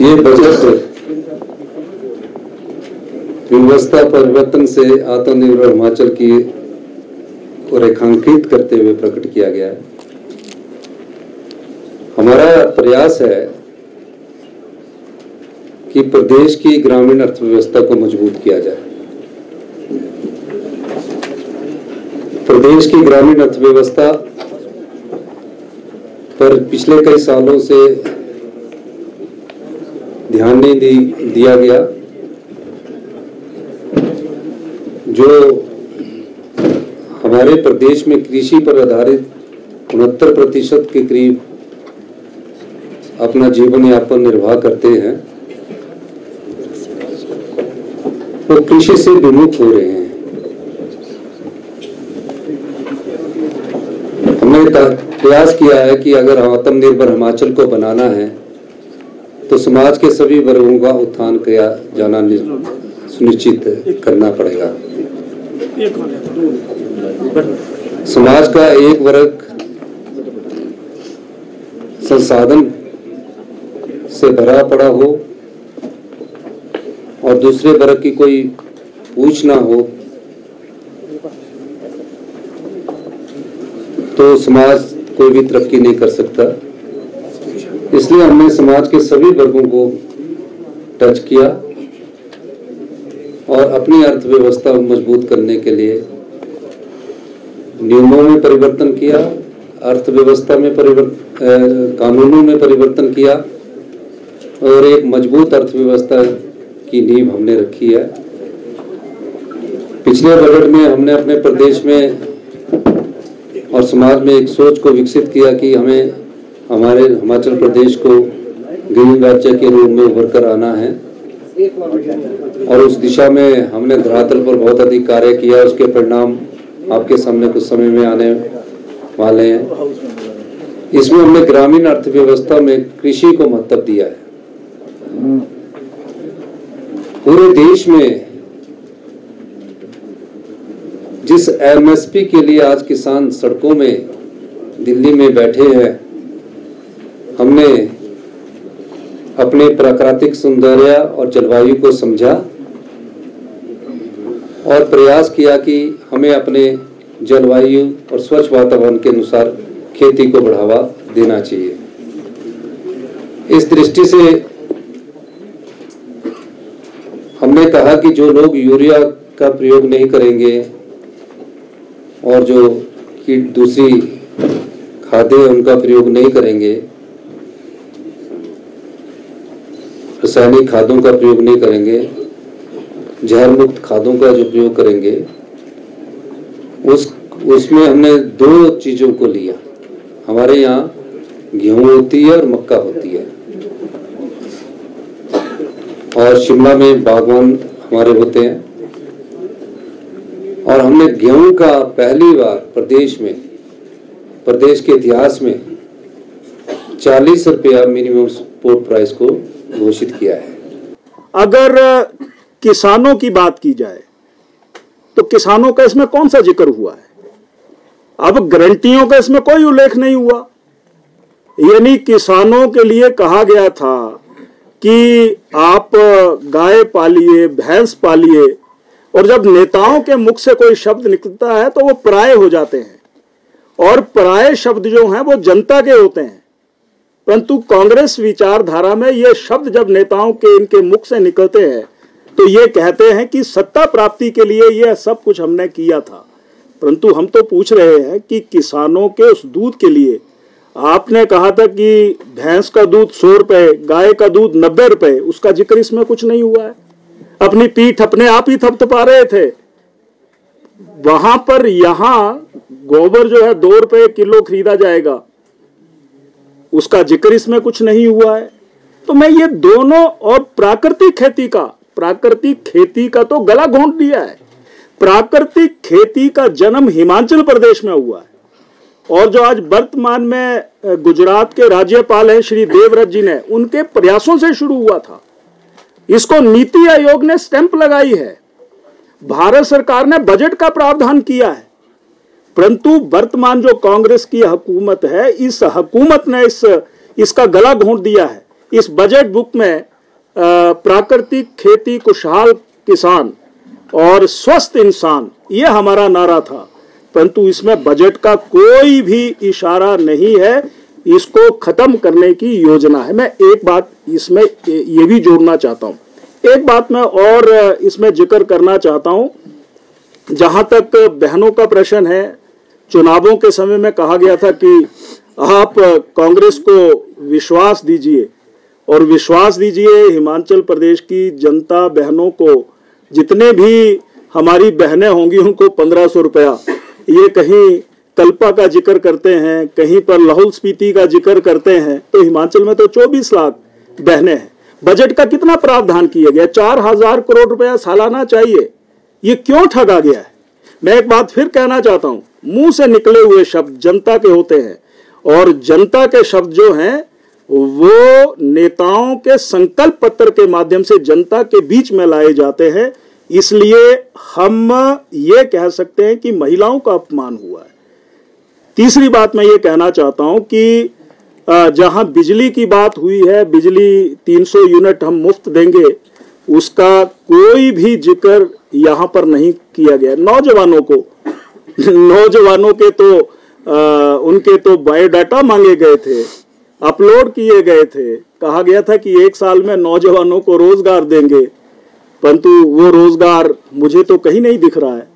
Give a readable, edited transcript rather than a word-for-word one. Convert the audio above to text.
ये बजट व्यवस्था परिवर्तन से आत्मनिर्भर हिमाचल की को रेखांकित करते हुए प्रकट किया गया है। हमारा प्रयास है कि प्रदेश की ग्रामीण अर्थव्यवस्था को मजबूत किया जाए। प्रदेश की ग्रामीण अर्थव्यवस्था पर पिछले कई सालों से ध्यान नहीं दिया गया। जो हमारे प्रदेश में कृषि पर आधारित 69% के करीब अपना जीवन यापन निर्वाह करते हैं, वो कृषि से विमुख हो रहे हैं। हमने प्रयास किया है कि अगर आत्मनिर्भर हिमाचल को बनाना है तो समाज के सभी वर्गों का उत्थान किया जाना सुनिश्चित करना पड़ेगा। समाज का एक वर्ग संसाधन से भरा पड़ा हो और दूसरे वर्ग की कोई पूछ ना हो तो समाज कोई भी तरक्की नहीं कर सकता। इसलिए हमने समाज के सभी वर्गों को टच किया और अपनी अर्थव्यवस्था को मजबूत करने के लिए नियमों में परिवर्तन किया, अर्थव्यवस्था में कानूनों में परिवर्तन किया और एक मजबूत अर्थव्यवस्था की नींव हमने रखी है। पिछले बजट में हमने अपने प्रदेश में और समाज में एक सोच को विकसित किया कि हमें हमारे हिमाचल प्रदेश को ग्रीन राज्य के रूप में उभर कर आना है और उस दिशा में हमने धरातल पर बहुत अधिक कार्य किया। उसके परिणाम आपके सामने कुछ समय में आने वाले हैं। इसमें हमने ग्रामीण अर्थव्यवस्था में कृषि को महत्व दिया है। पूरे देश में जिस एमएसपी के लिए आज किसान सड़कों में दिल्ली में बैठे हैं, हमने अपने प्राकृतिक सौंदर्य और जलवायु को समझा और प्रयास किया कि हमें अपने जलवायु और स्वच्छ वातावरण के अनुसार खेती को बढ़ावा देना चाहिए। इस दृष्टि से हमने कहा कि जो लोग यूरिया का प्रयोग नहीं करेंगे और जो दूसरी खादें उनका प्रयोग नहीं करेंगे, रासायनिक खादों का प्रयोग नहीं करेंगे, जहर मुक्त खादों का जो प्रयोग करेंगे, उसमें हमने दो चीजों को लिया। हमारे यहाँ गेहूं होती है और मक्का होती है और शिमला में बागवान हमारे होते हैं और हमने गेहूं का पहली बार प्रदेश के इतिहास में 40 रुपया मिनिमम सपोर्ट प्राइस को घोषित किया है। अगर किसानों की बात की जाए तो किसानों का इसमें कौन सा जिक्र हुआ है? अब गारंटियों का इसमें कोई उल्लेख नहीं हुआ। यानी किसानों के लिए कहा गया था कि आप गाय पालिए, भैंस पालिए, और जब नेताओं के मुख से कोई शब्द निकलता है तो वो पराये हो जाते हैं और पराये शब्द जो हैं वो जनता के होते हैं। परंतु कांग्रेस विचारधारा में ये शब्द जब नेताओं के इनके मुख से निकलते हैं तो ये कहते हैं कि सत्ता प्राप्ति के लिए ये सब कुछ हमने किया था। परंतु हम तो पूछ रहे हैं कि किसानों के उस दूध के लिए आपने कहा था कि भैंस का दूध 100 रुपए, गाय का दूध 90 रुपए, उसका जिक्र इसमें कुछ नहीं हुआ है। अपनी पीठ अपने आप ही थपथपा रहे थे। वहां पर यहां गोबर जो है 2 रुपए किलो खरीदा जाएगा, उसका जिक्र इसमें कुछ नहीं हुआ है। तो मैं ये दोनों और प्राकृतिक खेती का तो गला घोंट दिया है। प्राकृतिक खेती का जन्म हिमाचल प्रदेश में हुआ है और जो आज वर्तमान में गुजरात के राज्यपाल हैं श्री देवव्रत जी ने, उनके प्रयासों से शुरू हुआ था। इसको नीति आयोग ने स्टैंप लगाई है, भारत सरकार ने बजट का प्रावधान किया है। परंतु वर्तमान जो कांग्रेस की हुकूमत है, इस हुकूमत ने इसका गला घोंट दिया है। इस बजट बुक में प्राकृतिक खेती, खुशहाल किसान और स्वस्थ इंसान, ये हमारा नारा था। परंतु इसमें बजट का कोई भी इशारा नहीं है, इसको खत्म करने की योजना है। मैं एक बात इसमें ये भी जोड़ना चाहता हूँ, एक बात मैं और इसमें जिक्र करना चाहता हूँ। जहां तक बहनों का प्रश्न है, चुनावों के समय में कहा गया था कि आप कांग्रेस को विश्वास दीजिए और विश्वास दीजिए हिमाचल प्रदेश की जनता बहनों को, जितने भी हमारी बहनें होंगी उनको 1500 रुपया। ये कहीं कल्पा का जिक्र करते हैं, कहीं पर लाहौल स्पीति का जिक्र करते हैं, तो हिमाचल में तो 24 लाख बहनें हैं। बजट का कितना प्रावधान किया गया? 4000 करोड़ रुपया सालाना चाहिए। ये क्यों ठगा गया है? मैं एक बात फिर कहना चाहता हूं, मुंह से निकले हुए शब्द जनता के होते हैं और जनता के शब्द जो हैं वो नेताओं के संकल्प पत्र के माध्यम से जनता के बीच में लाए जाते हैं। इसलिए हम ये कह सकते हैं कि महिलाओं का अपमान हुआ है। तीसरी बात मैं ये कहना चाहता हूं कि जहां बिजली की बात हुई है, बिजली 300 यूनिट हम मुफ्त देंगे, उसका कोई भी जिक्र यहां पर नहीं किया गया। नौजवानों के तो उनके तो बायोडाटा मांगे गए थे, अपलोड किए गए थे, कहा गया था कि 1 साल में नौजवानों को रोजगार देंगे, परंतु वो रोजगार मुझे तो कहीं नहीं दिख रहा है।